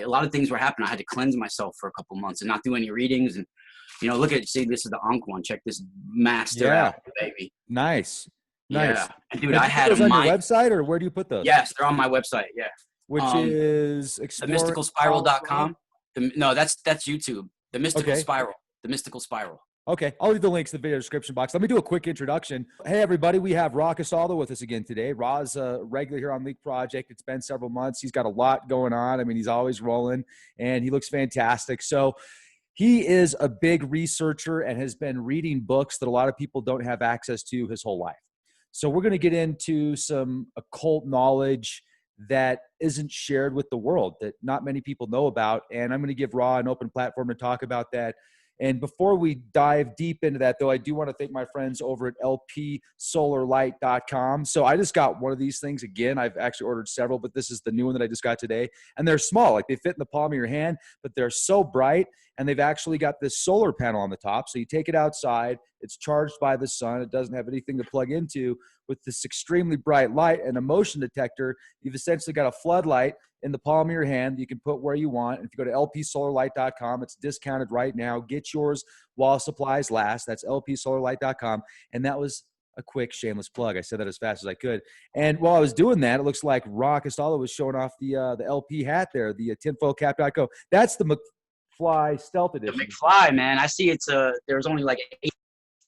a lot of things were happening. I had to cleanse myself for a couple months and not do any readings. And, see, this is the Ankh one. Check this master out, baby. Nice. Yeah. And dude, Now, I do you had put those on your website, or where do you put those? Yes, they're on my website. Yeah. Which is themysticalspiral.com. No, that's YouTube. The Mystical Spiral. The Mystical Spiral. Okay, I'll leave the links in the video description box. Let me do a quick introduction. Hey, everybody, we have Ra Castaldo with us again today. Ra's a regular here on Leak Project. It's been several months. He's got a lot going on. I mean, he's always rolling, and he looks fantastic. So he is a big researcher and has been reading books that a lot of people don't have access to his whole life. So we're going to get into some occult knowledge that isn't shared with the world, that not many people know about. And I'm going to give Ra an open platform to talk about that. And before we dive deep into that, though, I do want to thank my friends over at lpsolarlight.com. So I just got one of these things again. I've actually ordered several, but this is the new one that I just got today. And they're small, like they fit in the palm of your hand, but they're so bright. And they've actually got this solar panel on the top. So you take it outside, it's charged by the sun. It doesn't have anything to plug into. With this extremely bright light and a motion detector, you've essentially got a floodlight in the palm of your hand that you can put where you want. And if you go to lpsolarlight.com, it's discounted right now. Get yours while supplies last. That's lpsolarlight.com. And that was a quick shameless plug. I said that as fast as I could. And while I was doing that, it looks like Ra Castaldo was showing off the LP hat there, the TinFoilCapCo. That's the McFly Stealth Edition. The McFly, man. I see it's there's only like 8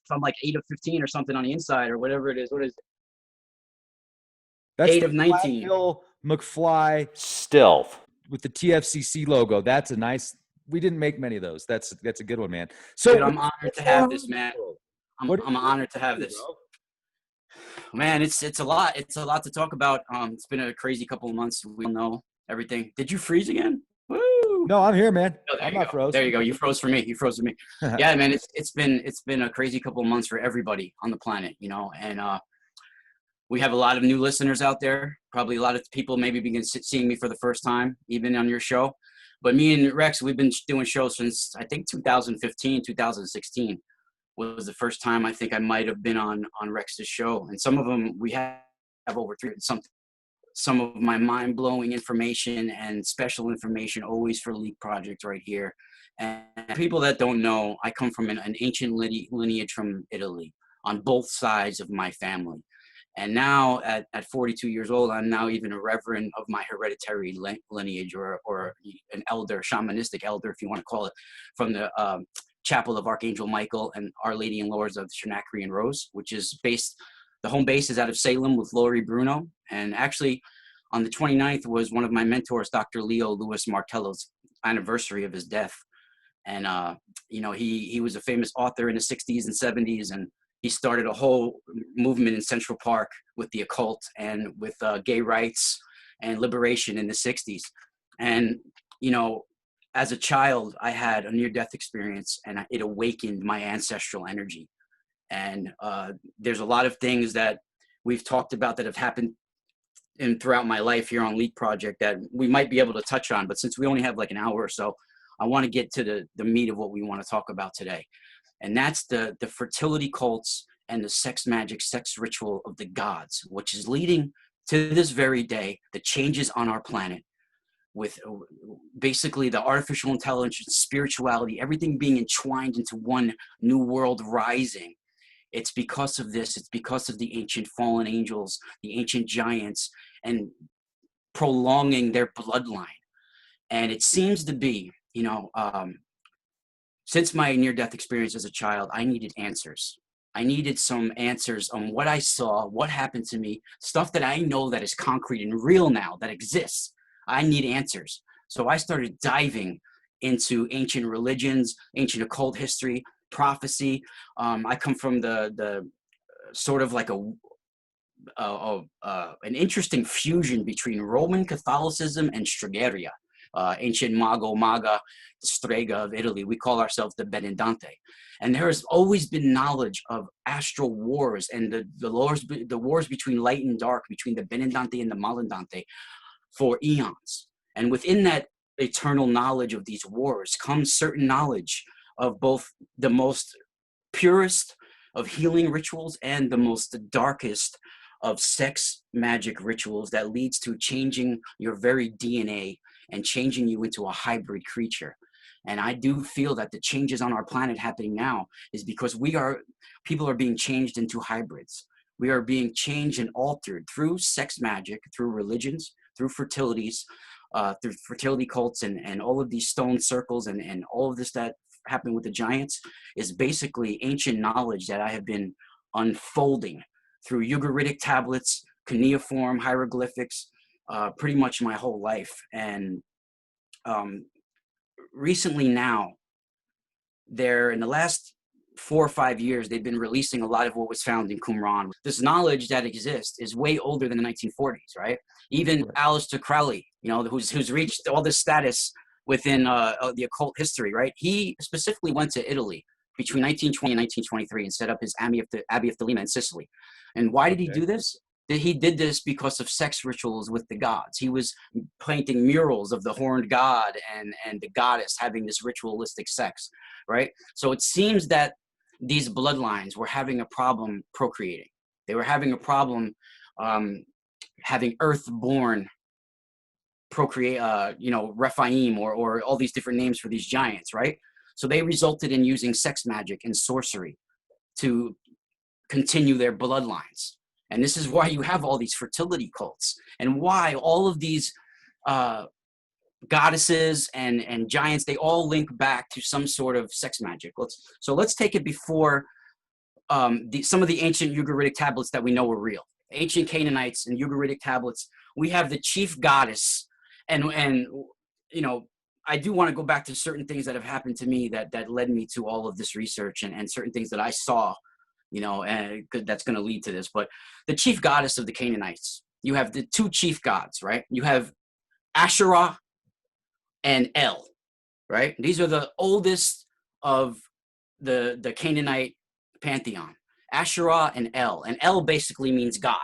from like 8 of 15 or something on the inside or whatever it is. What is it? That's 8 of 19. McFly Stealth with the TFCC logo. That's a nice. We didn't make many of those. That's a good one, man. So dude, I'm honored to have this, man. I'm honored to have this. Man, it's a lot. It's a lot to talk about. It's been a crazy couple of months. We all know everything. Did you freeze again? Woo! No, I'm here, man. Oh, I'm not frozen. There you go. You froze for me. Yeah, man. It's been a crazy couple of months for everybody on the planet, and we have a lot of new listeners out there. Probably a lot of people maybe begin seeing me for the first time, even on your show. But me and Rex, we've been doing shows since I think 2015, 2016 was the first time I think I might have been on Rex's show. And some of them we have over 300 something. Some of my mind-blowing information and special information always for Leak Project right here. And people that don't know, I come from an ancient lineage from Italy on both sides of my family. And now at 42 years old, I'm now even a reverend of my hereditary lineage or an elder, shamanistic elder, if you want to call it, from the Chapel of Archangel Michael and Our Lady and Lords of Shenandoah Rose, which is the home base is out of Salem with Laurie Bruno. And actually on the 29th was one of my mentors, Dr. Leo Louis Martello's anniversary of his death. And, he was a famous author in the 60s and 70s, and he started a whole movement in Central Park with the occult and with gay rights and liberation in the 60s. And, as a child, I had a near-death experience, and it awakened my ancestral energy. And there's a lot of things that we've talked about that have happened throughout my life here on Leak Project that we might be able to touch on. But since we only have like an hour or so, I want to get to the meat of what we want to talk about today. And that's the fertility cults and the sex magic, sex ritual of the gods, which is leading to this very day the changes on our planet with basically the artificial intelligence, spirituality, everything being entwined into one new world rising. It's because of this. It's because of the ancient fallen angels, the ancient giants, and prolonging their bloodline. And it seems to be, since my near-death experience as a child, I needed answers. I needed some answers on what I saw, what happened to me, stuff that I know that is concrete and real now, that exists. I need answers. So I started diving into ancient religions, ancient occult history, prophecy. I come from the sort of like an interesting fusion between Roman Catholicism and Stregheria, ancient Maga Strega of Italy. We call ourselves the Benedante. And there has always been knowledge of astral wars and the wars between light and dark, between the Benedante and the Malandante for eons. And within that eternal knowledge of these wars comes certain knowledge of both the most purest of healing rituals and the most darkest of sex magic rituals that leads to changing your very DNA and changing you into a hybrid creature. And I do feel that the changes on our planet happening now is because people are being changed into hybrids. We are being changed and altered through sex magic, through religions, through fertilities, through fertility cults, and all of these stone circles, and all of this that happened with the giants is basically ancient knowledge that I have been unfolding through Ugaritic tablets, cuneiform hieroglyphics, pretty much my whole life. And recently now, in the last 4 or 5 years, they've been releasing a lot of what was found in Qumran. This knowledge that exists is way older than the 1940s, right? Even Aleister Crowley, who's reached all this status within the occult history, right? He specifically went to Italy between 1920 and 1923 and set up his Abbey of Thelema in Sicily. And why did he do this? He did this because of sex rituals with the gods. He was painting murals of the horned god and the goddess having this ritualistic sex, right? So it seems that these bloodlines were having a problem procreating. They were having a problem having earth-born procreate, Rephaim or all these different names for these giants, right? So they resulted in using sex magic and sorcery to continue their bloodlines. And this is why you have all these fertility cults, and why all of these goddesses and giants, they all link back to some sort of sex magic. Let's take it before some of the ancient Ugaritic tablets that we know are real. Ancient Canaanites and Ugaritic tablets, we have the chief goddess, and I do want to go back to certain things that have happened to me that led me to all of this research, and certain things that I saw, and that's going to lead to this. But the chief goddess of the Canaanites, you have the two chief gods, right? You have Asherah and El, right? These are the oldest of the Canaanite pantheon. Asherah and El basically means God,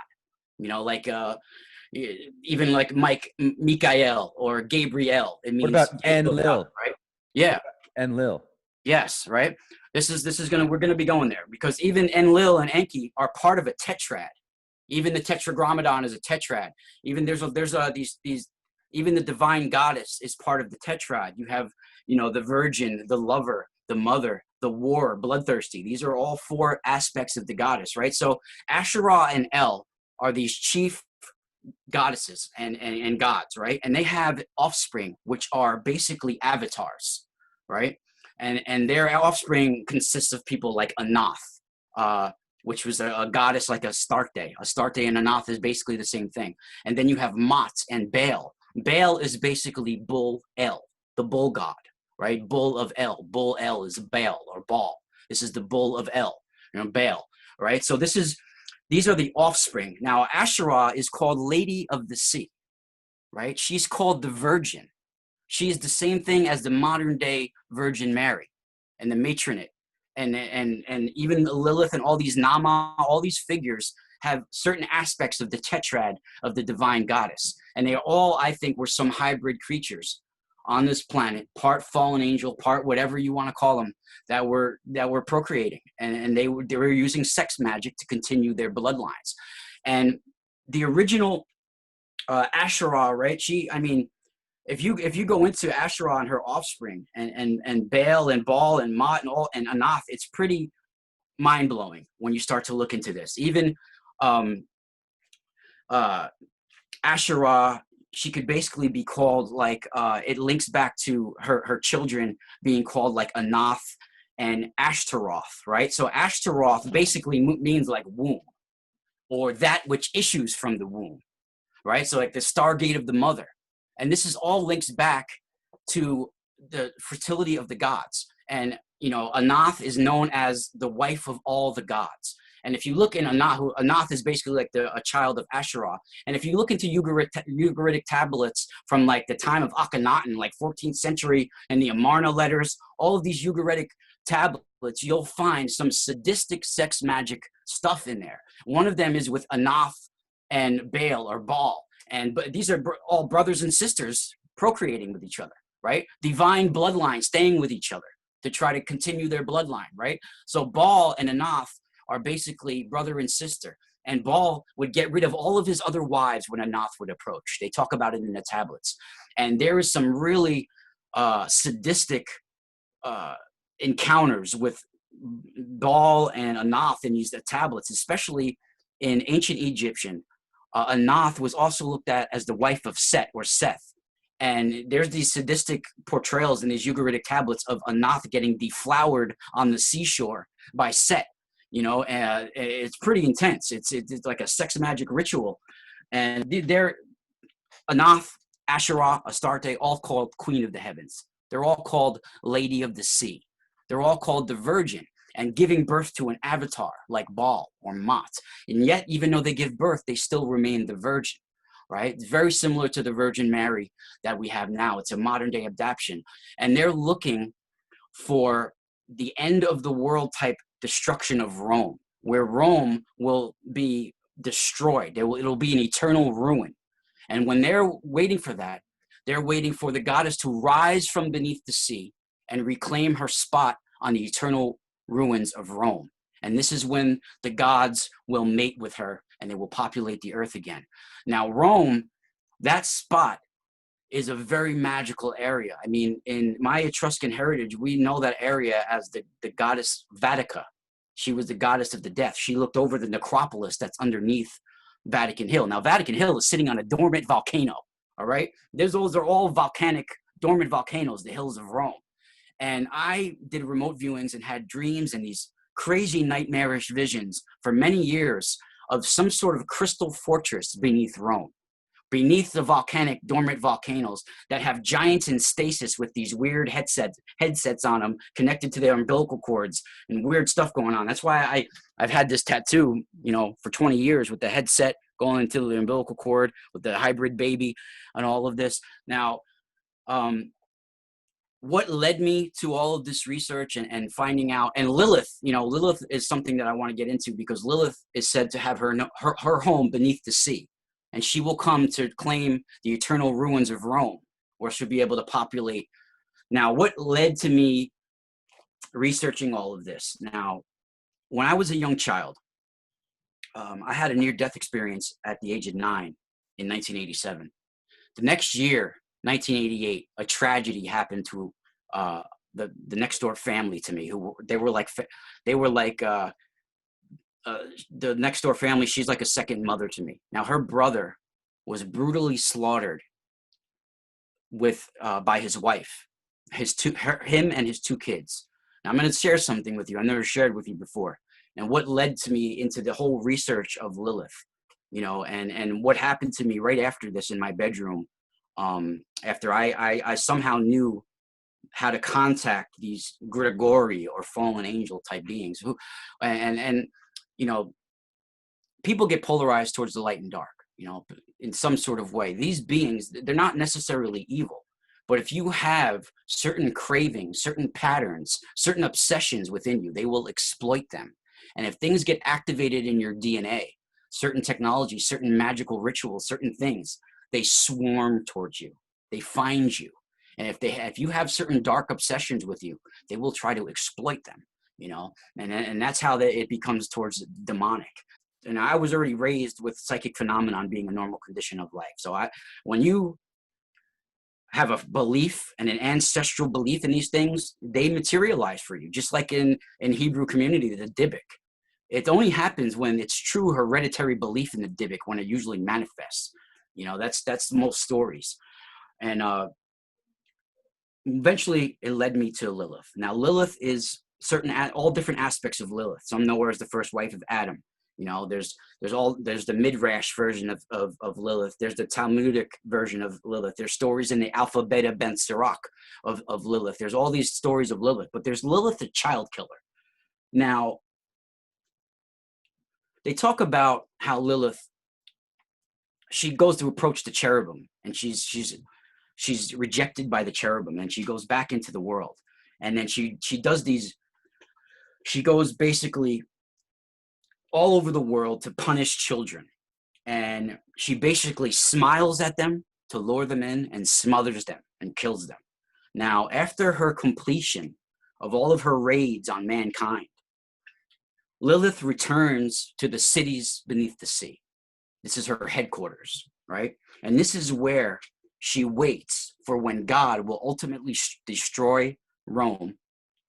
even like Michael or Gabriel. It means. What about Enlil? Right? Yeah. Enlil. Yes, right. We're gonna be going there, because even Enlil and Enki are part of a tetrad. Even the Tetragrammaton is a tetrad. Even even the divine goddess is part of the tetrad. You have, the virgin, the lover, the mother, the war, bloodthirsty. These are all 4 aspects of the goddess, right? So Asherah and El are these chief goddesses and gods, right? And they have offspring, which are basically avatars, right? And their offspring consists of people like Anath, which was a goddess like Astarte. Astarte and Anath is basically the same thing. And then you have Mot and Baal. Baal is basically Bull El, the bull god, right? Bull of El. Bull El is Baal or Baal. This is the bull of El, Baal, right? So these are the offspring. Now, Asherah is called Lady of the Sea, right? She's called the Virgin. She is the same thing as the modern day Virgin Mary and the matronate. And even Lilith and all these Nama, all these figures have certain aspects of the tetrad of the divine goddess. And they all, I think, were some hybrid creatures on this planet, part fallen angel, part whatever you want to call them, that were procreating. And they were using sex magic to continue their bloodlines. And the original Asherah, right? If you go into Asherah and her offspring and Baal and Baal and Mot and Anath, it's pretty mind-blowing when you start to look into this. Even Asherah, she could basically be called like, it links back to her children being called like Anath and Ashtaroth, right? So Ashtaroth basically means like womb, or that which issues from the womb, right? So like the stargate of the mother. And this is all links back to the fertility of the gods. And, Anath is known as the wife of all the gods. And if you look in Anath is basically like a child of Asherah. And if you look into Ugaritic tablets from like the time of Akhenaten, like 14th century, and the Amarna letters, all of these Ugaritic tablets, you'll find some sadistic sex magic stuff in there. One of them is with Anath and Baal or Baal. But these are all brothers and sisters procreating with each other, right? Divine bloodline staying with each other to try to continue their bloodline, right? So Baal and Anath are basically brother and sister. And Baal would get rid of all of his other wives when Anath would approach. They talk about it in the tablets. And there is some really sadistic encounters with Baal and Anath in these tablets, especially in ancient Egyptian. Anath was also looked at as the wife of Set or Seth. And there's these sadistic portrayals in these Ugaritic tablets of Anath getting deflowered on the seashore by Set. You know, it's pretty intense. It's like a sex magic ritual. And they're Anath, Asherah, Astarte, all called Queen of the Heavens. They're all called Lady of the Sea. They're all called the Virgin and giving birth to an avatar like Baal or Mot. And yet, even though they give birth, they still remain the Virgin, right? It's very similar to the Virgin Mary that we have now. It's a modern day adaptation. And they're looking for the end of the world type destruction of Rome, where Rome will be destroyed. It'll be an eternal ruin. And when they're waiting for that, they're waiting for the goddess to rise from beneath the sea and reclaim her spot on the eternal ruins of Rome. And this is when the gods will mate with her and they will populate the earth again. Now, Rome, that spot is a very magical area. I mean, in my Etruscan heritage, we know that area as the goddess Vatica. She was the goddess of the death. She looked over the necropolis that's underneath Vatican Hill. Now, Vatican Hill is sitting on a dormant volcano, all right? Those are all volcanic, dormant volcanoes, the hills of Rome. And I did remote viewings and had dreams and these crazy nightmarish visions for many years of some sort of crystal fortress beneath Rome, beneath the volcanic dormant volcanoes that have giants in stasis with these weird headsets on them connected to their umbilical cords and weird stuff going on. That's why I've had this tattoo, you know, for 20 years with the headset going into the umbilical cord with the hybrid baby and all of this. Now, what led me to all of this research and finding out, and Lilith, you know, Lilith is something that I want to get into because Lilith is said to have her home beneath the sea. And she will come to claim the eternal ruins of Rome, or she'll be able to populate. Now, what led to me researching all of this? Now, when I was a young child, I had a near-death experience at the age of 9 in 1987. The next year, 1988, a tragedy happened to the next door family to me. They were like the next door family. She's like a second mother to me. Now, her brother was brutally slaughtered by his wife, him and his 2 kids. Now, I'm going to share something with you I've never shared with you before, and what led to me into the whole research of Lilith, you know, and what happened to me right after this in my bedroom. After I somehow knew how to contact these Grigori or fallen angel type beings who, and you know, people get polarized towards the light and dark, you know, in some sort of way. These beings, they're not necessarily evil, but if you have certain cravings, certain patterns, certain obsessions within you, they will exploit them. And if things get activated in your DNA, certain technology, certain magical rituals, certain things, they swarm towards you. They find you. And if you have certain dark obsessions with you, they will try to exploit them, you know, and that's how it becomes towards demonic. And I was already raised with psychic phenomenon being a normal condition of life. So when you have a belief and an ancestral belief in these things, they materialize for you, just like in Hebrew community, the Dybbuk. It only happens when it's true hereditary belief in the Dybbuk, when it usually manifests. You know, that's most stories. And eventually it led me to Lilith. Now, Lilith is all different aspects of Lilith. Some know her as the first wife of Adam. You know, there's the Midrash version of Lilith. There's the Talmudic version of Lilith. There's stories in the Alpha Beta Ben Sirach of Lilith. There's all these stories of Lilith, but there's Lilith, the child killer. Now, they talk about how Lilith, she goes to approach the cherubim, and she's rejected by the cherubim, and she goes back into the world. And then she goes basically all over the world to punish children. And she basically smiles at them to lure them in and smothers them and kills them. Now, after her completion of all of her raids on mankind, Lilith returns to the cities beneath the sea. This is her headquarters, right? And this is where she waits for when God will ultimately destroy Rome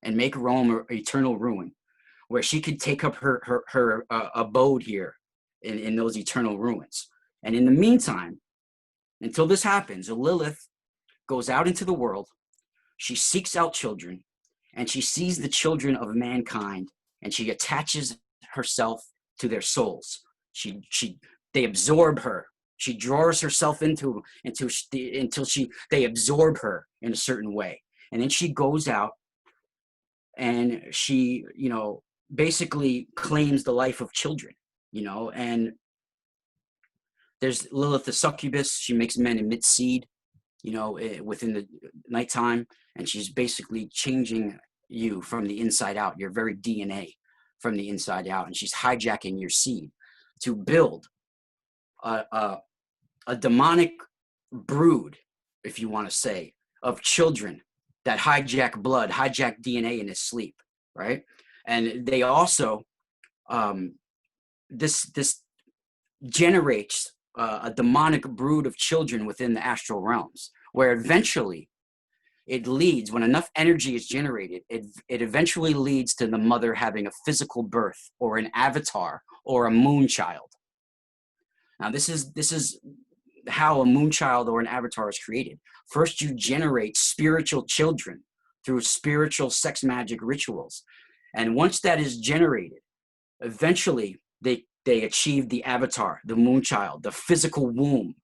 and make Rome an eternal ruin, where she could take up her abode here in those eternal ruins. And in the meantime, until this happens, Lilith goes out into the world. She seeks out children, and she sees the children of mankind, and she attaches herself to their souls. They absorb her. She draws herself until they absorb her in a certain way, and then she goes out, and she, basically claims the life of children, and there's Lilith the succubus. She makes men emit seed, within the nighttime, and she's basically changing you from the inside out, your very DNA from the inside out, and she's hijacking your seed to build a demonic brood, if you want to say, of children that hijack blood, hijack DNA in his sleep, right? And they also, this generates a demonic brood of children within the astral realms, where eventually it leads, when enough energy is generated, it eventually leads to the mother having a physical birth or an avatar or a moon child. Now, this is how a moon child or an avatar is created. First, you generate spiritual children through spiritual sex magic rituals. And once that is generated, eventually they achieve the avatar, the moon child. The physical womb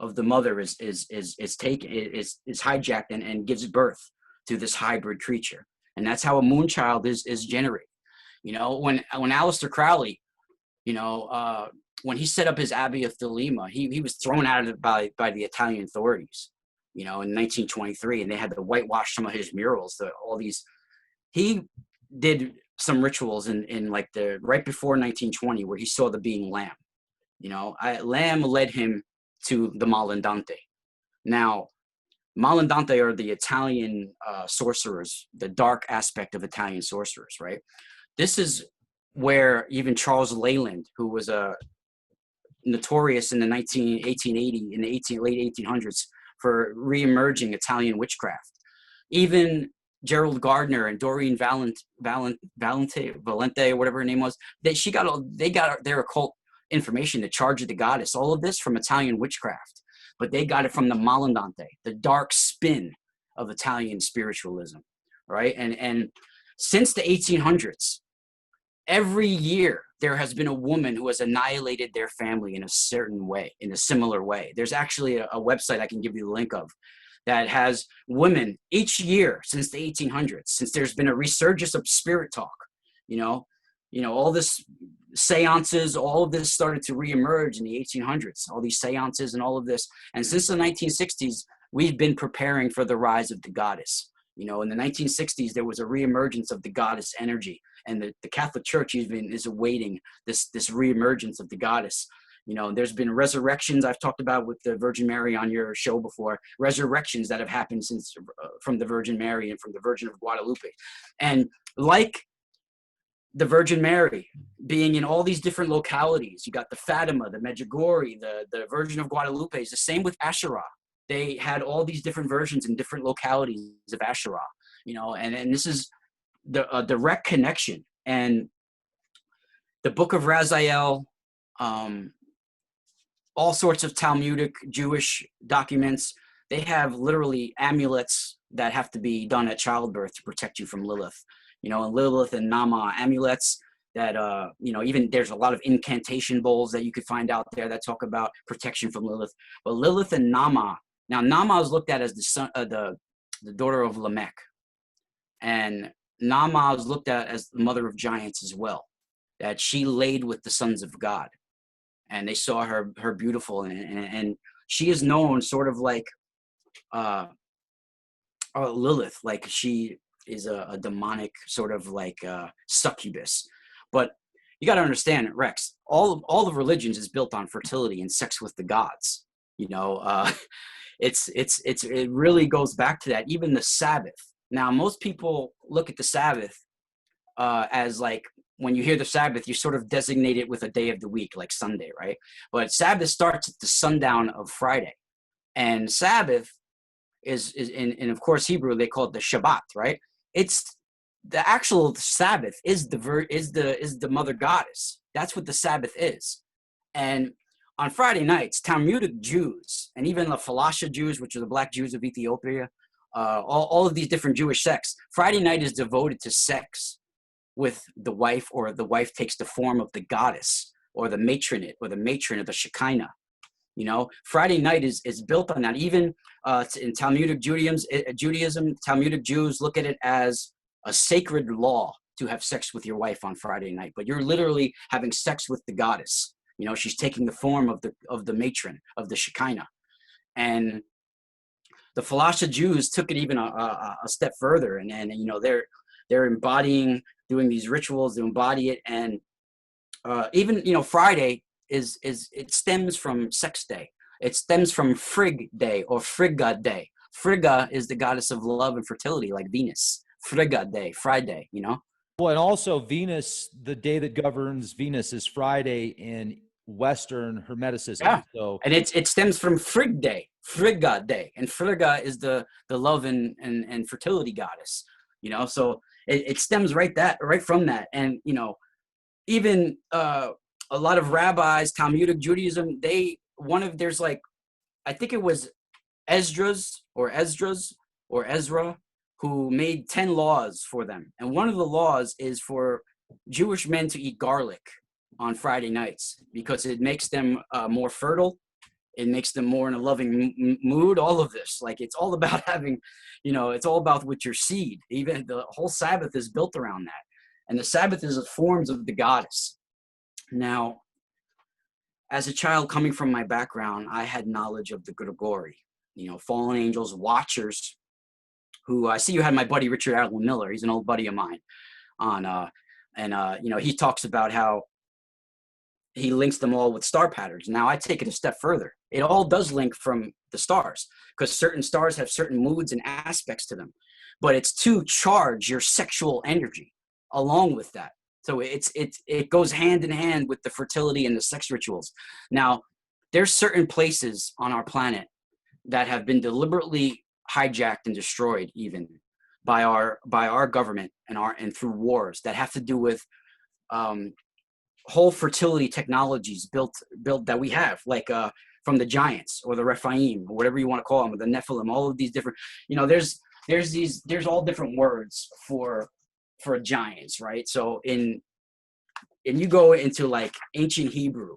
of the mother is hijacked and gives birth to this hybrid creature. And that's how a moon child is generated. When Aleister Crowley, when he set up his Abbey of Thelema, he was thrown out of it by the Italian authorities, in 1923, and they had to whitewash some of his murals. He did some rituals in like the right before 1920, where he saw the being Lamb. Lamb led him to the Malandante. Now, Malandante are the Italian sorcerers, the dark aspect of Italian sorcerers, right? This is where even Charles Leyland, who was a notorious in the 1880 in the late 1800s for re-emerging Italian witchcraft. Even Gerald Gardner and Doreen Valente, or whatever her name was, they got their occult information, the charge of the goddess, all of this from Italian witchcraft, but they got it from the Malandante, the dark spin of Italian spiritualism, right? And since the 1800s, every year there has been a woman who has annihilated their family in a certain way, in a similar way. There's actually a website I can give you the link of that has women each year since the 1800s, since there's been a resurgence of spirit talk, all this seances, all of this started to reemerge in the 1800s, all these seances and all of this. And since the 1960s, we've been preparing for the rise of the goddess. In the 1960s, there was a reemergence of the goddess energy, and the Catholic Church is awaiting this reemergence of the goddess. There's been resurrections I've talked about with the Virgin Mary on your show before, resurrections that have happened since from the Virgin Mary and from the Virgin of Guadalupe. And like the Virgin Mary being in all these different localities, you got the Fatima, the Medjugorje, the Virgin of Guadalupe. Is the same with Asherah. They had all these different versions in different localities of Asherah, and this is the direct connection. And the Book of Raziel, all sorts of Talmudic Jewish documents, they have literally amulets that have to be done at childbirth to protect you from Lilith. And Lilith and Nama amulets that, even there's a lot of incantation bowls that you could find out there that talk about protection from Lilith. But Lilith and Nama, now Nama is looked at as the son, the daughter of Lamech. And Nama is looked at as the mother of giants as well, that she laid with the sons of God. And they saw her beautiful, and she is known sort of like Lilith, like she is a demonic sort of like succubus. But you got to understand, Rex, all of religions is built on fertility and sex with the gods. It really goes back to that. Even the Sabbath. Now, most people look at the Sabbath as like when you hear the Sabbath, you sort of designate it with a day of the week, like Sunday, right? But Sabbath starts at the sundown of Friday. And Sabbath is in of course Hebrew they call it the Shabbat, right? It's the actual Sabbath is the mother goddess. That's what the Sabbath is. And on Friday nights, Talmudic Jews and even the Falasha Jews, which are the black Jews of Ethiopia, all of these different Jewish sects, Friday night is devoted to sex with the wife, or the wife takes the form of the goddess or the matron of the Shekinah. You know, Friday night is built on that. Even in Talmudic Judaism, Talmudic Jews look at it as a sacred law to have sex with your wife on Friday night. But you're literally having sex with the goddess. You know, she's taking the form of the matron of the Shekinah. And the Falasha Jews took it even a step further, and you know they're embodying, doing these rituals to embody it. And even, you know, Friday it stems from sex day. It stems from Frigg day or Frigga day. Frigga is the goddess of love and fertility, like Venus. Frigga day, Friday, you know? Well, and also Venus, the day that governs Venus is Friday in Western Hermeticism. Yeah. So, And it stems from Frigg day, Frigga day. And Frigga is the love and fertility goddess, you know? So it stems right from that. And, you know, even a lot of rabbis, Talmudic Judaism, there's like, I think it was Ezra, who made 10 laws for them. And one of the laws is for Jewish men to eat garlic on Friday nights because it makes them more fertile. It makes them more in a loving mood. All of this, like, it's all about having, you know, it's all about with your seed. Even the whole Sabbath is built around that. And the Sabbath is the forms of the goddess. Now, as a child coming from my background, I had knowledge of the Grigori, you know, fallen angels, watchers, who I see you had my buddy Richard Allen Miller. He's an old buddy of mine you know, he talks about how he links them all with star patterns. Now I take it a step further. It all does link from the stars, because certain stars have certain moods and aspects to them, but it's to charge your sexual energy along with that. So it goes hand in hand with the fertility and the sex rituals. Now, there's certain places on our planet that have been deliberately hijacked and destroyed, even by our government and through wars, that have to do with whole fertility technologies built that we have, like from the giants or the Rephaim or whatever you want to call them, or the Nephilim. All of these different, you know, there's all different words for giants, right? So and you go into like ancient Hebrew,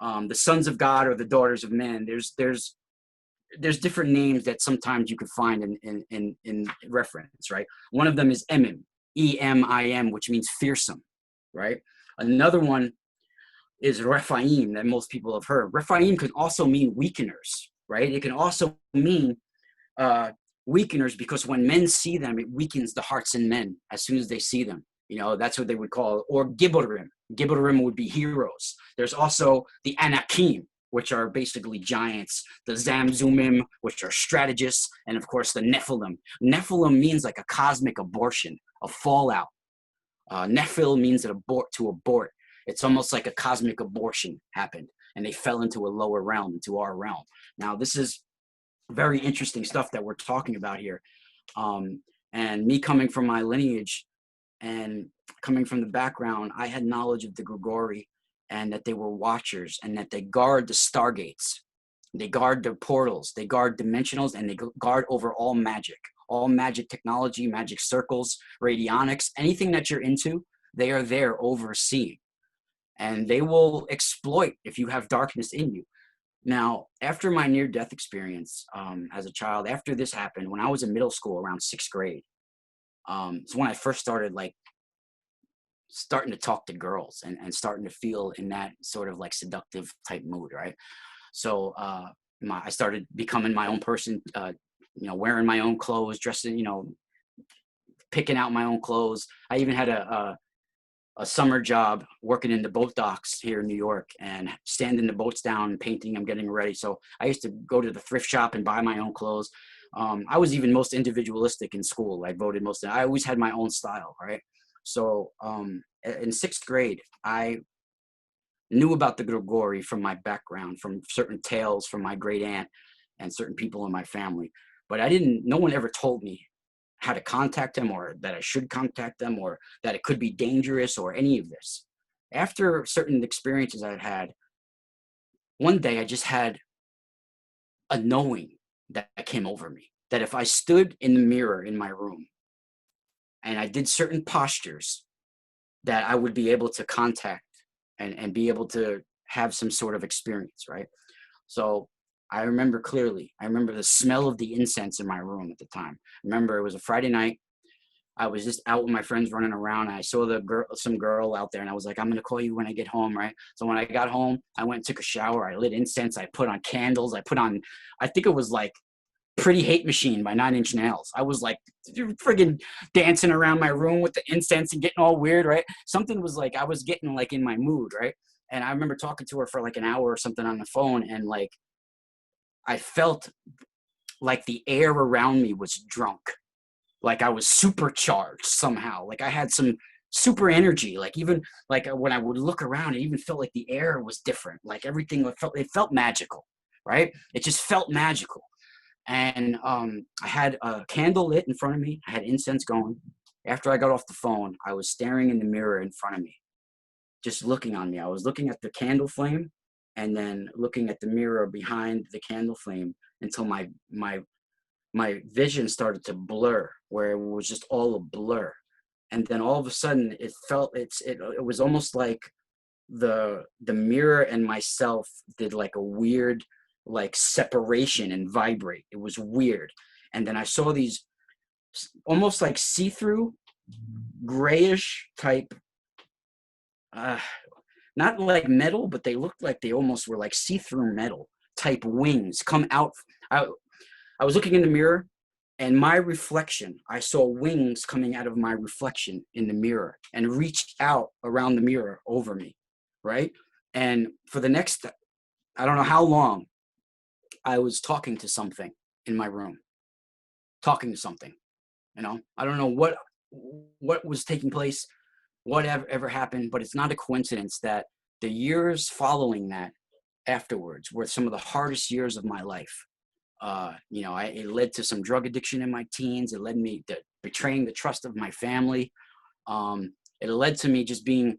the sons of God or the daughters of men. There's different names that sometimes you could find in reference, right? One of them is Emim, E-M-I-M, which means fearsome, right? Another one is Rephaim, that most people have heard. Rephaim can also mean weakeners, right? It can also mean weakeners, because when men see them, it weakens the hearts in men as soon as they see them. You know, that's what they would call it. Or Gibborim. Gibborim would be heroes. There's also the Anakim, which are basically giants, the Zamzumim, which are strategists, and of course the Nephilim. Nephilim means like a cosmic abortion, a fallout. Nephil means to abort. It's almost like a cosmic abortion happened, and they fell into a lower realm, into our realm. Now, this is very interesting stuff that we're talking about here. And me coming from my lineage and coming from the background, I had knowledge of the Grigori, and that they were watchers, and that they guard the stargates. They guard the portals, they guard dimensionals, and they guard over all magic technology, magic circles, radionics, anything that you're into, they are there overseeing. And they will exploit if you have darkness in you. Now, after my near-death experience as a child, after this happened, when I was in middle school, around 6th grade, it's when I first started starting to talk to girls and starting to feel in that sort of like seductive type mood, right? So I started becoming my own person, wearing my own clothes, dressing, picking out my own clothes. I even had a summer job working in the boat docks here in New York and standing the boats down and painting them, getting ready. So I used to go to the thrift shop and buy my own clothes. I was even most individualistic in school. I always had my own style, right? So in 6th grade, I knew about the Grigori from my background, from certain tales from my great aunt and certain people in my family. But no one ever told me how to contact them, or that I should contact them, or that it could be dangerous, or any of this. After certain experiences I'd had, one day I just had a knowing that came over me, that if I stood in the mirror in my room and I did certain postures, that I would be able to contact and be able to have some sort of experience, right? So I remember clearly. I remember the smell of the incense in my room at the time. I remember it was a Friday night. I was just out with my friends running around. And I saw some girl out there, and I was like, I'm gonna call you when I get home, right? So when I got home, I went and took a shower. I lit incense. I put on candles. I think it was like Pretty Hate Machine by 9 Inch Nails. I was like friggin' dancing around my room with the incense and getting all weird, right? Something was like, I was getting like in my mood, right? And I remember talking to her for like an hour or something on the phone, and like I felt like the air around me was drunk. Like I was supercharged somehow. Like I had some super energy. Like even like when I would look around, it even felt like the air was different. Like everything it felt magical, right? It just felt magical. And I had a candle lit in front of me. I had incense going. After I got off the phone, I was staring in the mirror in front of me, just looking on me. I was looking at the candle flame, and then looking at the mirror behind the candle flame, until my vision started to blur, where it was just all a blur. And then all of a sudden it was almost like the mirror and myself did like a weird like separation and vibrate. It was weird. And then I saw these almost like see-through grayish type, not like metal, but they looked like they almost were like see-through metal type wings come out. I was looking in the mirror, and my reflection, I saw wings coming out of my reflection in the mirror and reached out around the mirror over me, right? And for the next, I don't know how long, I was talking to something in my room, talking to something, I don't know what was taking place, whatever happened, but it's not a coincidence that the years following that afterwards were some of the hardest years of my life. It led to some drug addiction in my teens. It led me to betraying the trust of my family. It led to me just being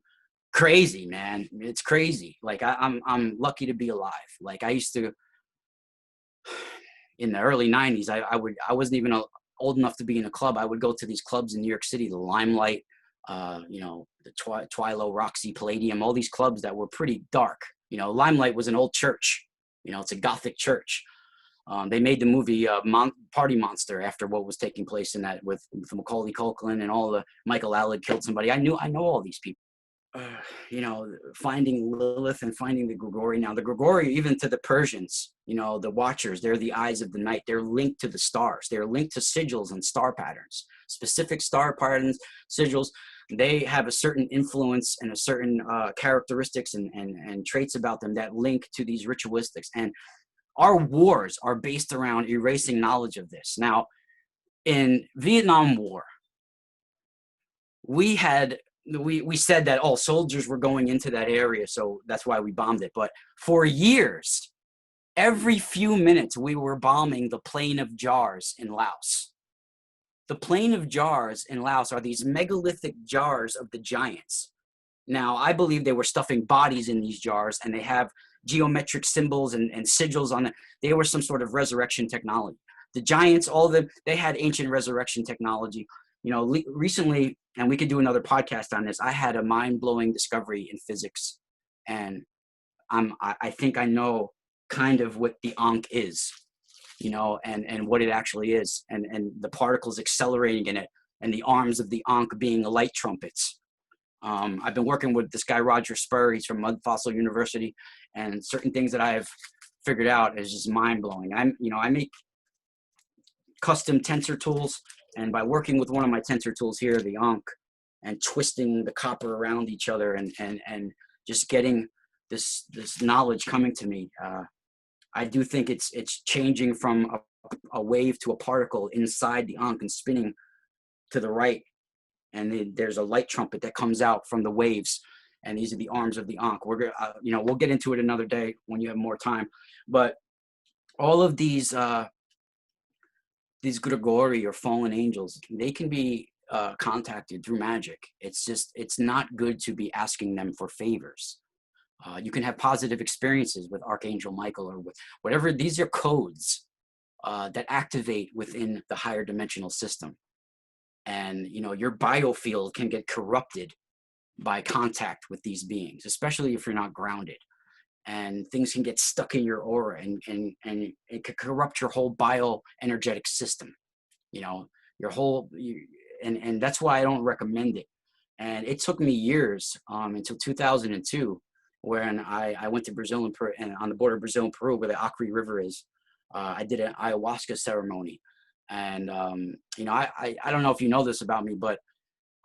crazy, man. It's crazy. Like I'm lucky to be alive. Like I used to, in the early '90s, I wasn't even old enough to be in a club. I would go to these clubs in New York City, the Limelight, the Twilo, Roxy, Palladium, all these clubs that were pretty dark. Limelight was an old church. It's a Gothic church. They made the movie Party Monster after what was taking place in that with Macaulay Culkin and all the Michael Allard killed somebody. I know all these people. Finding Lilith and finding the Grigori. Now the Grigori, even to the Persians, the Watchers, they're the eyes of the night. They're linked to the stars. They're linked to sigils and star patterns, specific star patterns, sigils. They have a certain influence and a certain characteristics and traits about them that link to these ritualistics. And our wars are based around erasing knowledge of this. Now, in Vietnam War, we said that all soldiers were going into that area, so that's why we bombed it. But for years, every few minutes, we were bombing the Plain of Jars in Laos. The Plain of Jars in Laos are these megalithic jars of the giants. Now, I believe they were stuffing bodies in these jars, and they have geometric symbols and sigils on it. They were some sort of resurrection technology. The giants, all of them, they had ancient resurrection technology. Recently, and we could do another podcast on this, I had a mind-blowing discovery in physics, and I think I know kind of what the Ankh is, and what it actually is, and the particles accelerating in it, and the arms of the Ankh being light trumpets. I've been working with this guy, Roger Spur. He's from Mud Fossil University, and certain things that I've figured out is just mind-blowing. I make custom tensor tools, and by working with one of my tensor tools here, the Ankh, and twisting the copper around each other and just getting this knowledge coming to me, I do think it's changing from a wave to a particle inside the Ankh and spinning to the right and there's a light trumpet that comes out from the waves, and these are the arms of the Ankh. We're gonna, we'll get into it another day when you have more time. But all of these Grigori or fallen angels, they can be contacted through magic. It's not good to be asking them for favors. You can have positive experiences with Archangel Michael or with whatever. These are codes that activate within the higher dimensional system. And, your biofield can get corrupted by contact with these beings, especially if you're not grounded. And things can get stuck in your aura, and it could corrupt your whole bioenergetic system, your whole, and that's why I don't recommend it. And it took me years until 2002, when I went to Brazil and on the border of Brazil and Peru, where the Acre River is. I did an ayahuasca ceremony. And, I don't know if you know this about me, but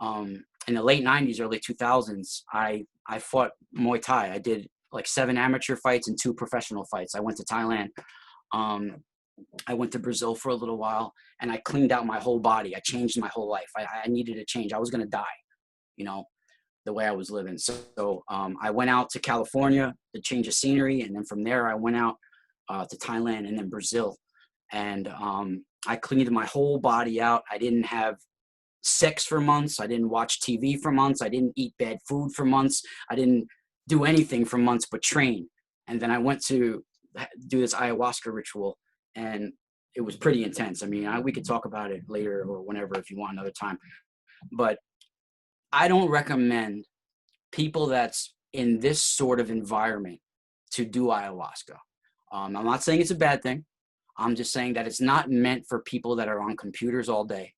in the late 90s, early 2000s, I fought Muay Thai. I did like 7 amateur fights and 2 professional fights. I went to Thailand. I went to Brazil for a little while, and I cleaned out my whole body. I changed my whole life. I needed a change. I was going to die, the way I was living. So I went out to California to change of scenery. And then from there, I went out to Thailand and then Brazil. And I cleaned my whole body out. I didn't have sex for months. I didn't watch TV for months. I didn't eat bad food for months. I didn't do anything for months but train. And then I went to do this ayahuasca ritual, and it was pretty intense. I mean, we could talk about it later or whenever if you want another time. But I don't recommend people that's in this sort of environment to do ayahuasca. I'm not saying it's a bad thing. I'm just saying that it's not meant for people that are on computers all day,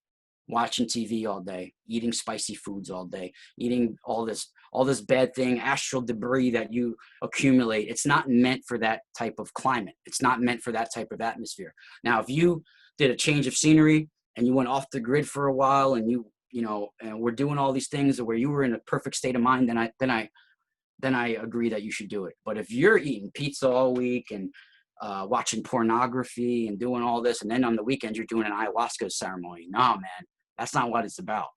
watching TV all day, eating spicy foods all day, eating all this bad thing, astral debris that you accumulate. It's not meant for that type of climate. It's not meant for that type of atmosphere. Now, if you did a change of scenery and you went off the grid for a while, and and we're doing all these things where you were in a perfect state of mind, then I agree that you should do it. But if you're eating pizza all week and watching pornography and doing all this, and then on the weekends you're doing an ayahuasca ceremony, no, man, that's not what it's about.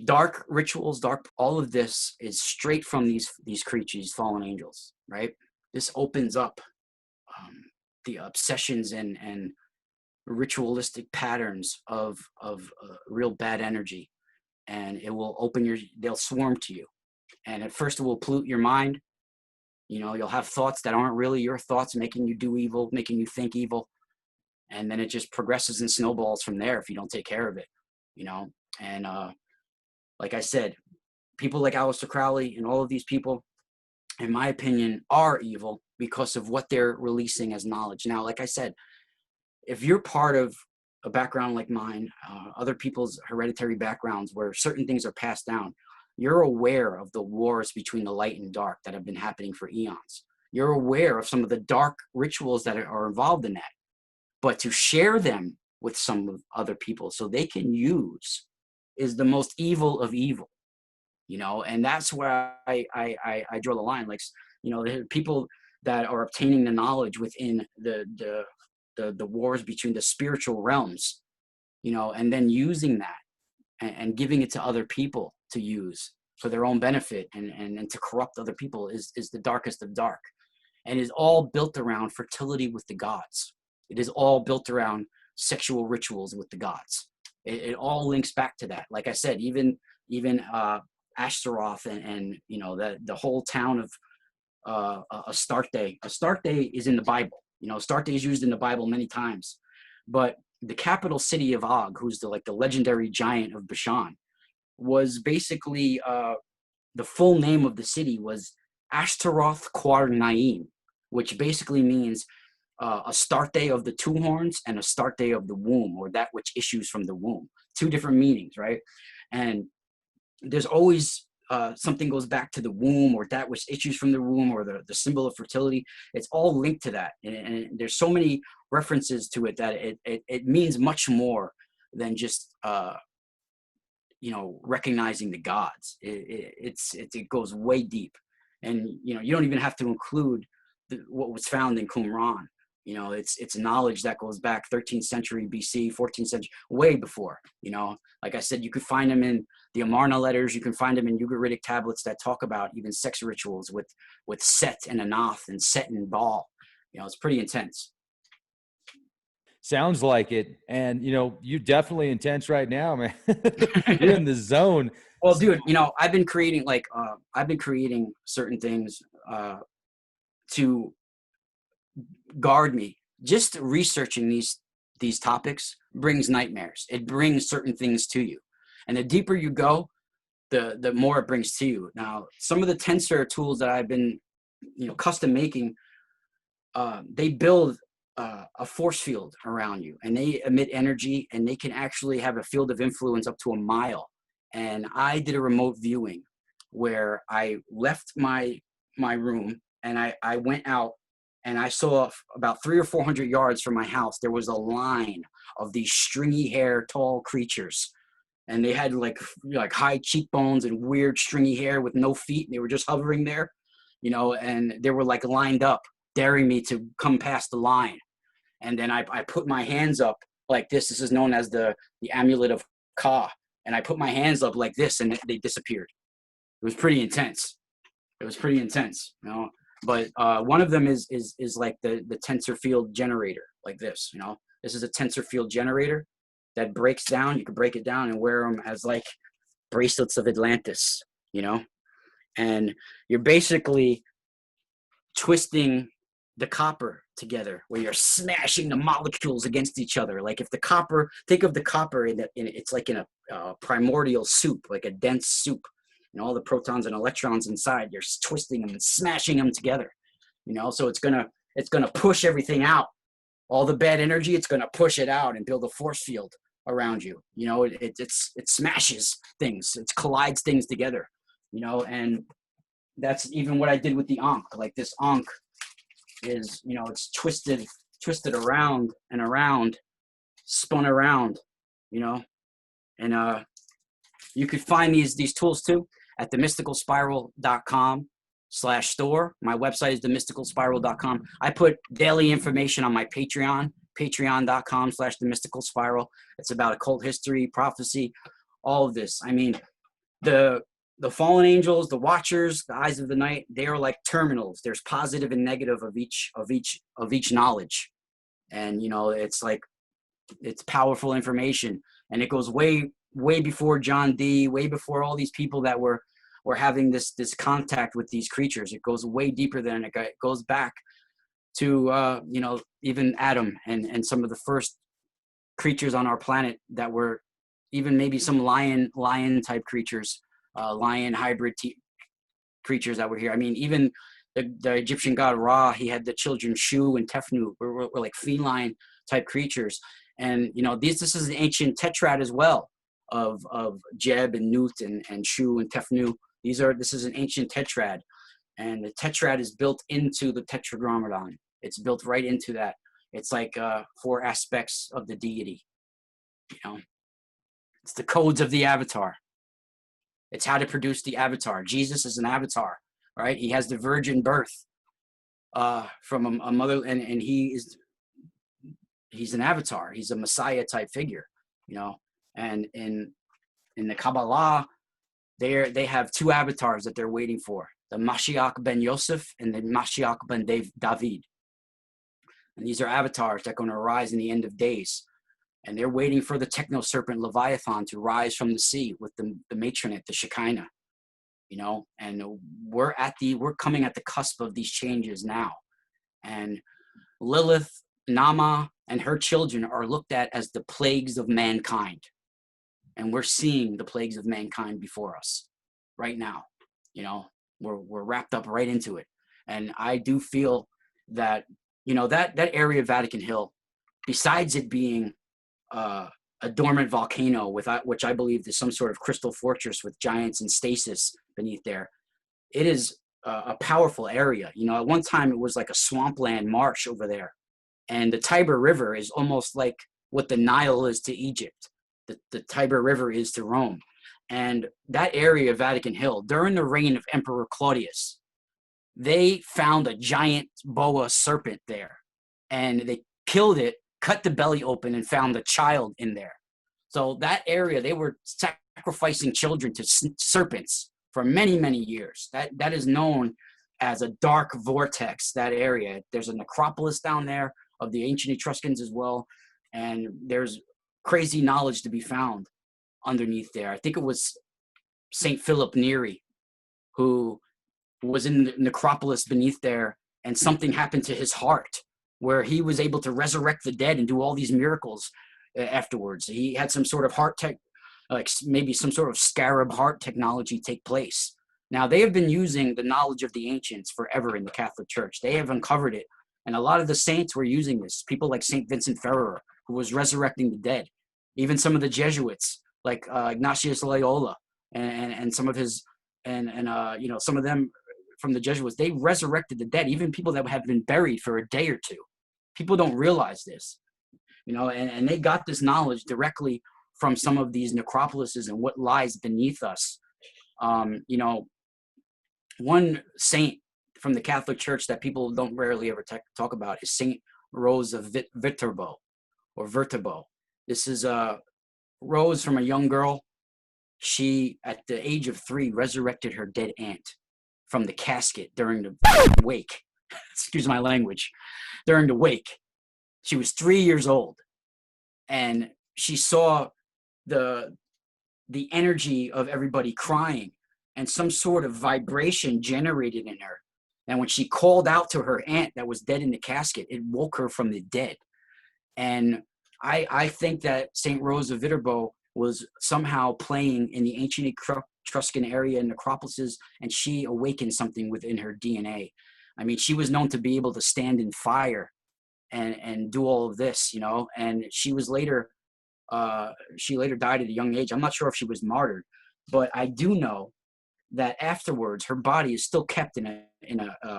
Dark rituals, all of this is straight from these creatures, fallen angels, right? This opens up the obsessions and ritualistic patterns of real bad energy, and it will they'll swarm to you. And at first it will pollute your mind. You'll have thoughts that aren't really your thoughts, making you do evil, making you think evil. And then it just progresses and snowballs from there if you don't take care of it, And like I said, people like Aleister Crowley and all of these people, in my opinion, are evil because of what they're releasing as knowledge. Now, like I said, if you're part of a background like mine, other people's hereditary backgrounds where certain things are passed down, you're aware of the wars between the light and dark that have been happening for eons. You're aware of some of the dark rituals that are involved in that. But to share them with some other people so they can use is the most evil of evil, and that's where I draw the line. Like, the people that are obtaining the knowledge within the wars between the spiritual realms, and then using that and giving it to other people to use for their own benefit and to corrupt other people is the darkest of dark, and is all built around fertility with the gods. It is all built around sexual rituals with the gods. It all links back to that. Like I said, even Ashtaroth and the whole town of Astarte. Astarte is in the Bible. Astarte is used in the Bible many times, but the capital city of Og, who's the legendary giant of Bashan, was basically the full name of the city was Ashtaroth Quar Naim, which basically means Astarte of the 2 horns and Astarte of the womb, or that which issues from the womb. 2 different meanings, right? And there's always something goes back to the womb, or that which issues from the womb, or the symbol of fertility. It's all linked to that, and there's so many references to it that it means much more than just recognizing the gods. It goes way deep, and you don't even have to include what was found in Qumran. You know, it's knowledge that goes back 13th century BC, 14th century, way before. You know, like I said, you could find them in the Amarna letters. You can find them in Ugaritic tablets that talk about even sex rituals with Set and Anath and Set and Baal. You know, it's pretty intense. Sounds like it. And, you know, you definitely intense right now, man. You're in the zone. Well, dude, you know, I've been creating certain things to guard me. Just researching these topics brings nightmares. It brings certain things to you. And the deeper you go, the more it brings to you. Now, some of the tensor tools that I've been, you know, custom making, they build a force field around you, and they emit energy, and they can actually have a field of influence up to a mile. And I did a remote viewing where I left my room, and I went out, and I saw about 300 or 400 yards from my house, there was a line of these stringy hair, tall creatures. And they had like high cheekbones and weird stringy hair with no feet. And they were just hovering there, you know, and they were like lined up, daring me to come past the line. And then I put my hands up like this. This is known as the amulet of Ka. And I put my hands up like this, and they disappeared. It was pretty intense. You know. But one of them is like the tensor field generator, like this. You know, this is a tensor field generator that breaks down. You can break it down and wear them as like bracelets of Atlantis. You know, and you're basically twisting the copper together, where you're smashing the molecules against each other. Like if the copper, think of the copper it's like in a primordial soup, like a dense soup, and all the protons and electrons inside, you're twisting them and smashing them together, you know. So it's gonna push everything out, all the bad energy. It's gonna push it out and build a force field around you. You know, it smashes things, it collides things together, you know. And that's even what I did with the Ankh. Like this Ankh is, you know, it's twisted around and around, spun around, you know. And you could find these tools too at themysticalspiral.com/store. My website is themysticalspiral.com. I put daily information on my patreon.com/themysticalspiral. It's about occult history, prophecy, all of this. I mean, the fallen angels, the watchers, the eyes of the night, they are like terminals. There's positive and negative of each knowledge. And, you know, it's like, it's powerful information. And it goes way before John Dee, way before all these people that were having this contact with these creatures. It goes way deeper than it goes back to, you know, even Adam and some of the first creatures on our planet that were even maybe some lion type creatures, lion hybrid creatures that were here. I mean, even the Egyptian god Ra, he had the children Shu and Tefnu, were like feline type creatures. And, you know, this is an ancient tetrad as well of Jeb and Nut and Shu and Tefnu. This is an ancient tetrad, and the tetrad is built into the tetragrammaton. It's built right into that. It's like 4 aspects of the deity, you know. It's the codes of the avatar. It's how to produce the avatar. Jesus is an avatar, right? He has the virgin birth from a mother, and he's an avatar. He's a Messiah type figure, you know. And in the Kabbalah, they have 2 avatars that they're waiting for: the Mashiach ben Yosef and the Mashiach ben David. And these are avatars that are going to arise in the end of days. And they're waiting for the techno serpent Leviathan to rise from the sea with the matronate, the Shekinah, you know. And we're coming at the cusp of these changes now. And Lilith, Nama, and her children are looked at as the plagues of mankind. And we're seeing the plagues of mankind before us right now. You know, we're wrapped up right into it. And I do feel that, you know, that area of Vatican Hill, besides it being a dormant volcano which I believe is some sort of crystal fortress with giants in stasis beneath there, it is a powerful area. You know, at one time it was like a swampland marsh over there. And the Tiber River is almost like what the Nile is to Egypt. The Tiber River is to Rome. And that area of Vatican Hill, during the reign of Emperor Claudius, they found a giant boa serpent there. and they killed it, cut the belly open, and found a child in there. So that area, they were sacrificing children to serpents for many, many years. That is known as a dark vortex, that area. There's a necropolis down there of the ancient Etruscans as well, and there's crazy knowledge to be found underneath there. I think it was St. Philip Neri who was in the necropolis beneath there, and something happened to his heart where he was able to resurrect the dead and do all these miracles afterwards. He had some sort of heart tech, like maybe some sort of scarab heart technology take place. Now, they have been using the knowledge of the ancients forever in the Catholic Church. They have uncovered it. And a lot of the saints were using this. People like St. Vincent Ferrer, who was resurrecting the dead. Even some of the Jesuits, like Ignatius Loyola, and some of his, some of them from the Jesuits, they resurrected the dead, even people that have been buried for a day or two. People don't realize this, and they got this knowledge directly from some of these necropolises and what lies beneath us. One saint from the Catholic Church that people don't rarely ever talk about is Saint Rose of Viterbo, or Viterbo. This is Rose from a young girl. She, at the age of 3, resurrected her dead aunt from the casket during the wake. Excuse my language. During the wake. She was 3 years old, and she saw the energy of everybody crying, and some sort of vibration generated in her. And when she called out to her aunt that was dead in the casket, it woke her from the dead. And I think that St. Rose of Viterbo was somehow playing in the ancient Etruscan area and necropolises, and she awakened something within her DNA. I mean, she was known to be able to stand in fire and do all of this, and she was later, she later died at a young age. I'm not sure if she was martyred, but I do know that afterwards her body is still kept in a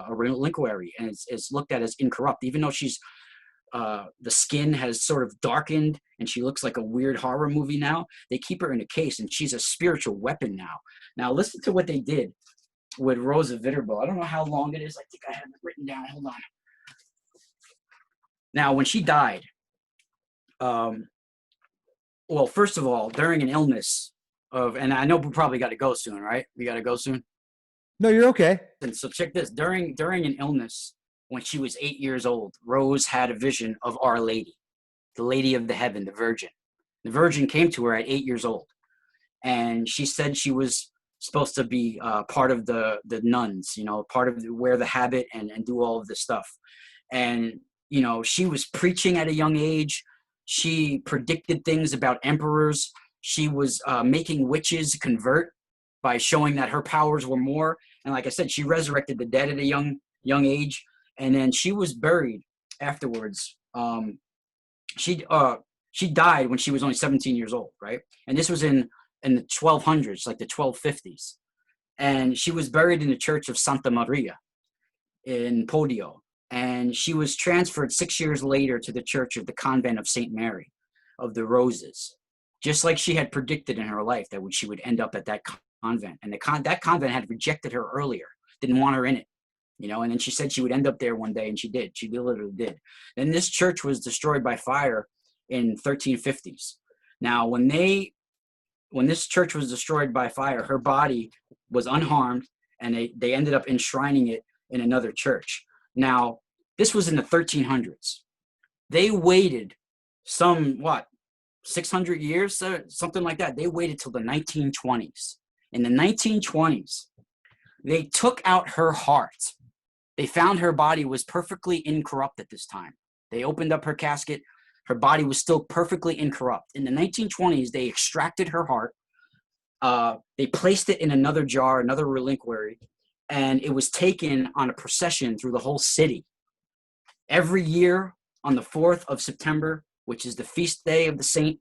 reliquary, and it's looked at as incorrupt, even though she's the skin has sort of darkened and she looks like a weird horror movie now. They keep her in a case, and she's a spiritual weapon now. Now listen to what they did with Rose of Viterbo. I don't know how long it is. I think I have it written down. Hold on. Now, when she died, well, first of all, during an illness and I know we probably got to go soon, right? We got to go soon. No, you're okay. And so check this. During an illness, when she was 8 years old, Rose had a vision of Our Lady, the Lady of the Heaven, the Virgin. The Virgin came to her at 8 years old, and she said she was supposed to be part of the nuns, part of wear the habit and do all of this stuff. And, she was preaching at a young age. She predicted things about emperors. She was making witches convert by showing that her powers were more. And like I said, she resurrected the dead at a young age. And then she was buried afterwards. She died when she was only 17 years old, right? And this was in the 1200s, like the 1250s. And she was buried in the church of Santa Maria in Podio. And she was transferred 6 years later to the church of the convent of St. Mary of the Roses, just like she had predicted in her life that she would end up at that convent. And that convent had rejected her earlier, didn't want her in it. And then she said she would end up there one day, and she did. She literally did. Then this church was destroyed by fire in 1350s. Now, when this church was destroyed by fire, her body was unharmed, and they ended up enshrining it in another church. Now, this was in the 1300s. They waited 600 years, something like that. They waited till the 1920s. In the 1920s, they took out her heart. They found her body was perfectly incorrupt at this time. They opened up her casket. Her body was still perfectly incorrupt. In the 1920s, they extracted her heart. They placed it in another jar, another reliquary, and it was taken on a procession through the whole city. Every year on the 4th of September, which is the feast day of the Saint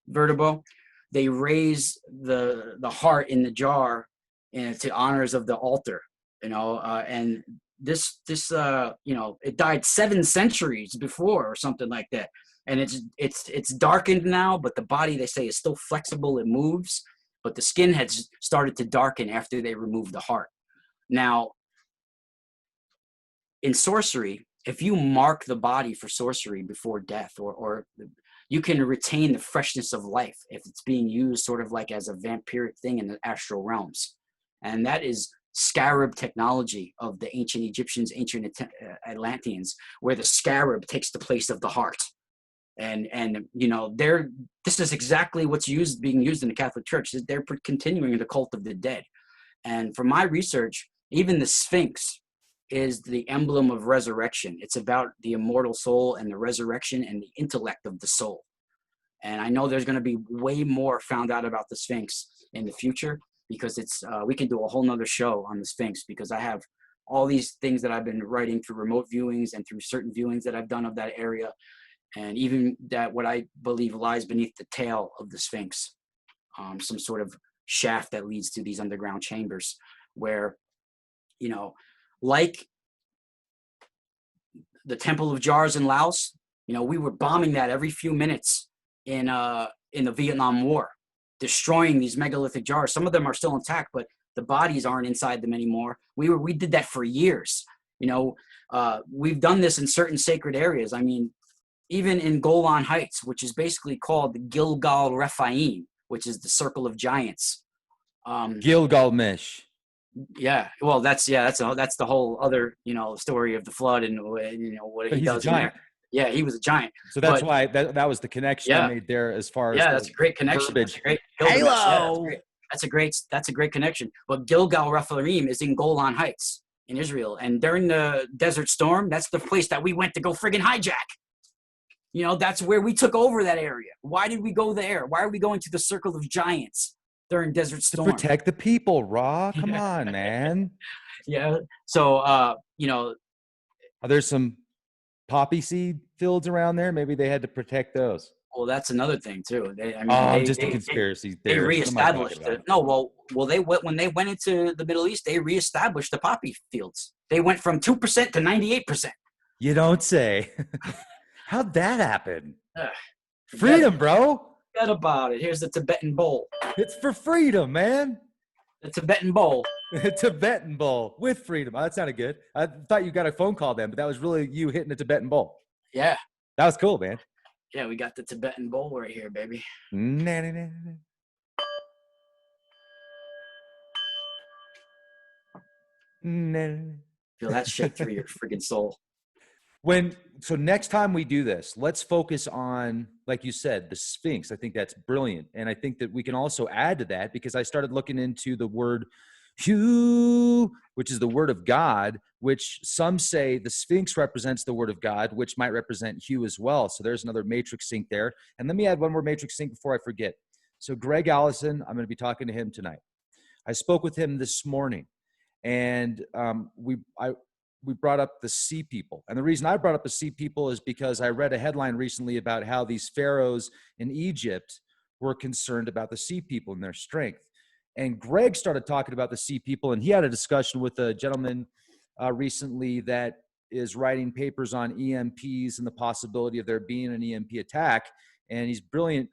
Viterbo, they raise the heart in the jar to honors of the altar, and this it died 7 centuries before or something like that. And it's darkened now, but the body, they say, is still flexible. It moves, but the skin had started to darken after they removed the heart. Now, in sorcery, if you mark the body for sorcery before death, or you can retain the freshness of life if it's being used sort of like as a vampiric thing in the astral realms. And that is scarab technology of the ancient Egyptians, ancient Atlanteans, where the scarab takes the place of the heart. And you know, this is exactly what's being used in the Catholic Church. They're continuing the cult of the dead. And from my research, even the Sphinx is the emblem of resurrection. It's about the immortal soul and the resurrection and the intellect of the soul. And I know there's going to be way more found out about the Sphinx in the future, because we can do a whole nother show on the Sphinx, because I have all these things that I've been writing through remote viewings and through certain viewings that I've done of that area. And even that what I believe lies beneath the tail of the Sphinx, some sort of shaft that leads to these underground chambers where, you know, like the Temple of Jars in Laos, you know, we were bombing that every few minutes in the Vietnam War, destroying these megalithic jars. Some of them are still intact, but the bodies aren't inside them anymore. We did that for years. You know, we've done this in certain sacred areas. I mean, even in Golan Heights, which is basically called the Gilgal Rephaim, which is the Circle of Giants. Gilgamesh. Yeah, well, that's the whole other, you know, story of the flood and, you know, what But he he's a does in giant. there. Yeah, he was a giant. So that's why that was the connection I made there, as far as that's a great connection. Verbiage. That's a great Halo. Yeah, that's a great connection. But Gilgal Rephaim is in Golan Heights in Israel, and during the Desert Storm, that's the place that we went to go friggin' hijack. You know, that's where we took over that area. Why did we go there? Why are we going to the Circle of Giants during Desert Storm? To protect the people, Raw. Come on, man. Yeah. So, you know, are there some poppy seed fields around there? Maybe they had to protect those. Well, that's another thing too. Just a conspiracy theory. They reestablished it. No, well, when they went into the Middle East, they reestablished the poppy fields. They went from 2% to 98%. You don't say. How'd that happen? Freedom, bro. Forget about it. Here's the Tibetan bowl. It's for freedom, man. The Tibetan bowl. The Tibetan bowl with freedom. Oh, that sounded good. I thought you got a phone call then, but that was really you hitting the Tibetan bowl. Yeah. That was cool, man. Yeah, we got the Tibetan bowl right here, baby. Feel that shake through your freaking soul. So next time we do this, let's focus on, like you said, the Sphinx. I think that's brilliant. And I think that we can also add to that, because I started looking into the word Hu, which is the word of God, which some say the Sphinx represents the word of God, which might represent Hu as well. So there's another matrix sync there. And let me add one more matrix sync before I forget. So Greg Allison, I'm going to be talking to him tonight. I spoke with him this morning, and we brought up the sea people. And the reason I brought up the sea people is because I read a headline recently about how these pharaohs in Egypt were concerned about the sea people and their strength. And Greg started talking about the sea people, and he had a discussion with a gentleman recently that is writing papers on EMPs and the possibility of there being an EMP attack. And he's a brilliant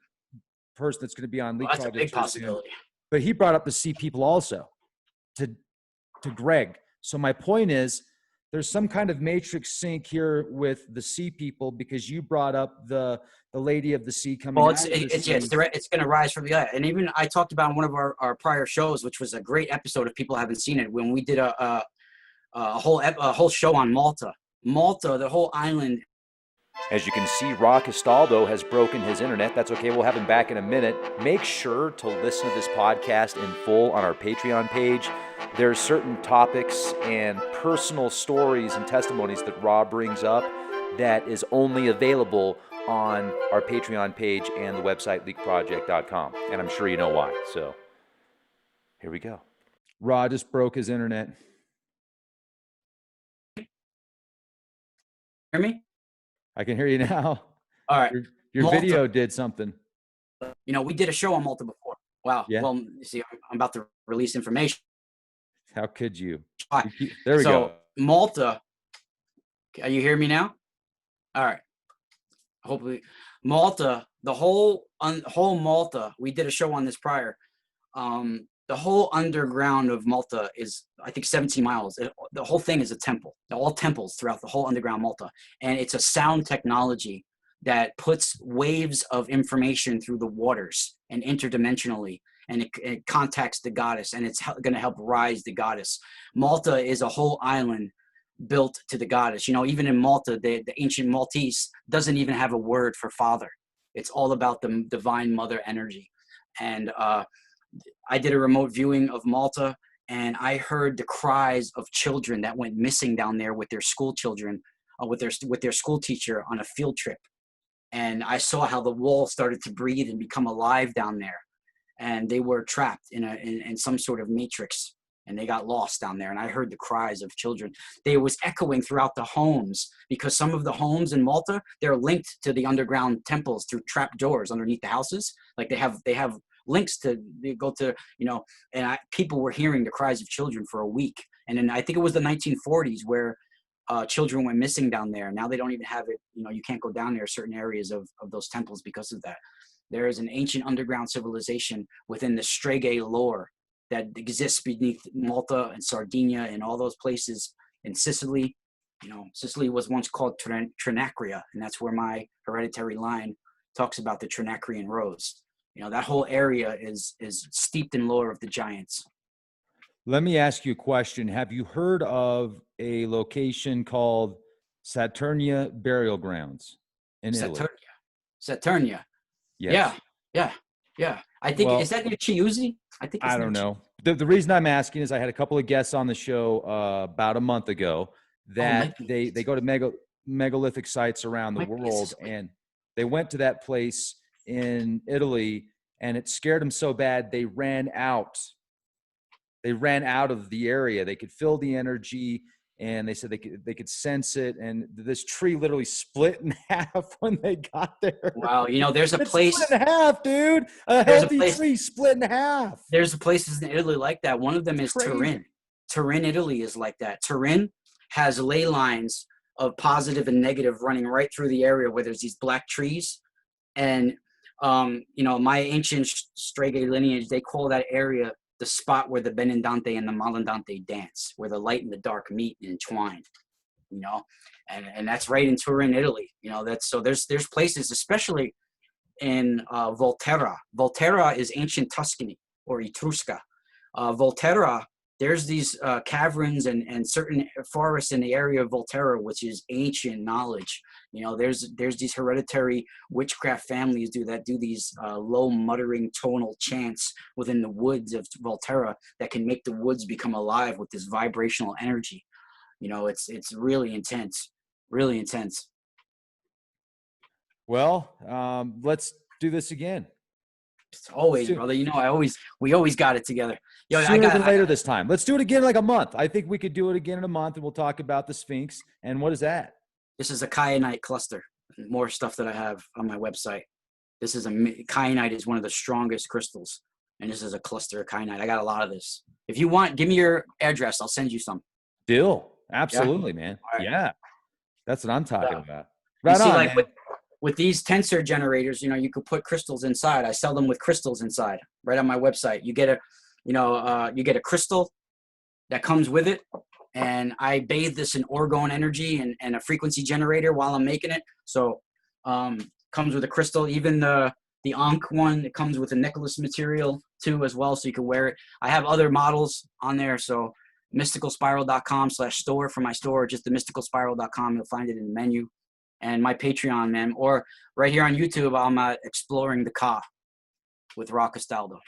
person that's going to be on Leak Project. That's a big possibility. But he brought up the sea people also to Greg. So my point is, there's some kind of matrix sync here with the sea people, because you brought up the lady of the sea coming. Well, it's going to rise from the eye. And even I talked about in one of our prior shows, which was a great episode if people haven't seen it, when we did a whole show on Malta. Malta, the whole island. As you can see, Castaldo has broken his internet. That's okay. We'll have him back in a minute. Make sure to listen to this podcast in full on our Patreon page. There's certain topics and personal stories and testimonies that Ra brings up that is only available on our Patreon page and the website leakproject.com. And I'm sure you know why. So here we go. Ra just broke his internet. Hear me? I can hear you now. All right. Your video did something. You know, we did a show on Malta before. Wow. Yeah. Well, you see, I'm about to release information. How could you? Right. There we go. Malta. Can you hear me now? All right. Hopefully, Malta. The whole Malta. We did a show on this prior. The the whole underground of Malta is, I think, 17 miles. The whole thing is a temple. They're all temples throughout the whole underground Malta. And it's a sound technology that puts waves of information through the waters and interdimensionally. And it contacts the goddess, and it's going to help rise the goddess. Malta is a whole island built to the goddess. You know, even in Malta, the ancient Maltese doesn't even have a word for father. It's all about the divine mother energy. And I did a remote viewing of Malta, and I heard the cries of children that went missing down there with their school children, with their school teacher on a field trip. And I saw how the wall started to breathe and become alive down there. And they were trapped in some sort of matrix, and they got lost down there. And I heard the cries of children. They was echoing throughout the homes, because some of the homes in Malta, they're linked to the underground temples through trap doors underneath the houses. Like they have links they go to, you know, and people were hearing the cries of children for a week. And then I think it was the 1940s where children went missing down there. Now they don't even have it. You know, you can't go down there, certain areas of those temples, because of that. There is an ancient underground civilization within the Strega lore that exists beneath Malta and Sardinia and all those places in Sicily. You know, Sicily was once called Trinacria, and that's where my hereditary line talks about the Trinacrian rose. You know, that whole area is steeped in lore of the giants. Let me ask you a question. Have you heard of a location called Saturnia Burial Grounds in Italy? Saturnia. Yes. Yeah. I think, is that near Chiusi? I think it's I don't know. The reason I'm asking is I had a couple of guests on the show about a month ago that they go to megalithic sites around the world, and they went to that place in Italy, and it scared them so bad they ran out. They ran out of the area. They could feel the energy, and they said they could sense it. And this tree literally split in half when they got there. Wow, you know, there's a place split in half, dude. A healthy tree split in half. There's places in Italy like that. One of them is Turin. Turin, Italy is like that. Turin has ley lines of positive and negative running right through the area where there's these black trees. And you know, my ancient Strega lineage, they call that area the spot where the Benindante and the Malandante dance, where the light and the dark meet and entwine, you know, and that's right in Turin, Italy. You know, there's places, especially in Volterra. Volterra is ancient Tuscany or Etrusca. Volterra, there's these caverns and certain forests in the area of Volterra, which is ancient knowledge. You know, there's these hereditary witchcraft families that do these low muttering tonal chants within the woods of Volterra that can make the woods become alive with this vibrational energy. You know, it's really intense, really intense. Well, let's do this again. It's always, brother. You know, we always got it together. Yo, Sooner than later this time. Let's do it again in like a month. I think we could do it again in a month, and we'll talk about the Sphinx. And what is that? This is a Kyanite cluster. More stuff that I have on my website. This is Kyanite is one of the strongest crystals, and this is a cluster of Kyanite. I got a lot of this. If you want, give me your address. I'll send you some. Deal. Absolutely, man. Right. Yeah. That's what I'm talking about. Right on, like, man. With these tensor generators, you know, you could put crystals inside. I sell them with crystals inside, right on my website. You get a crystal that comes with it, and I bathe this in orgone energy and a frequency generator while I'm making it. So, comes with a crystal. Even the Ankh one, it comes with a necklace material too as well, so you can wear it. I have other models on there, so mysticalspiral.com/store for my store, or just the mysticalspiral.com. You'll find it in the menu. And my Patreon, man, or right here on YouTube, I'm exploring the Ka with Ra Castaldo.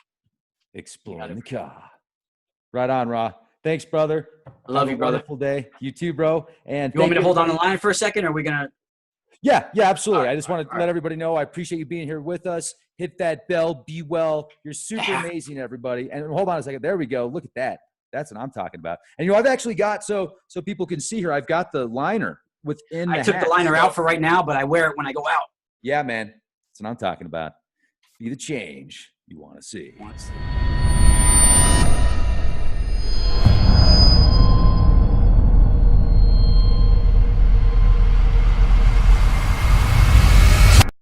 Exploring the Ka. Right on, Ra. Thanks, brother. I love you, brother. Wonderful day. You too, bro. And you want me to hold on the line for a second, or are we gonna? Yeah, absolutely. I just want to let everybody know I appreciate you being here with us. Hit that bell. Be well. You're super amazing, everybody. And hold on a second. There we go. Look at that. That's what I'm talking about. And you know, I've actually got so people can see here. I've got the liner. I took the liner out for right now, but I wear it when I go out. Yeah, man. That's what I'm talking about. Be the change you want to see.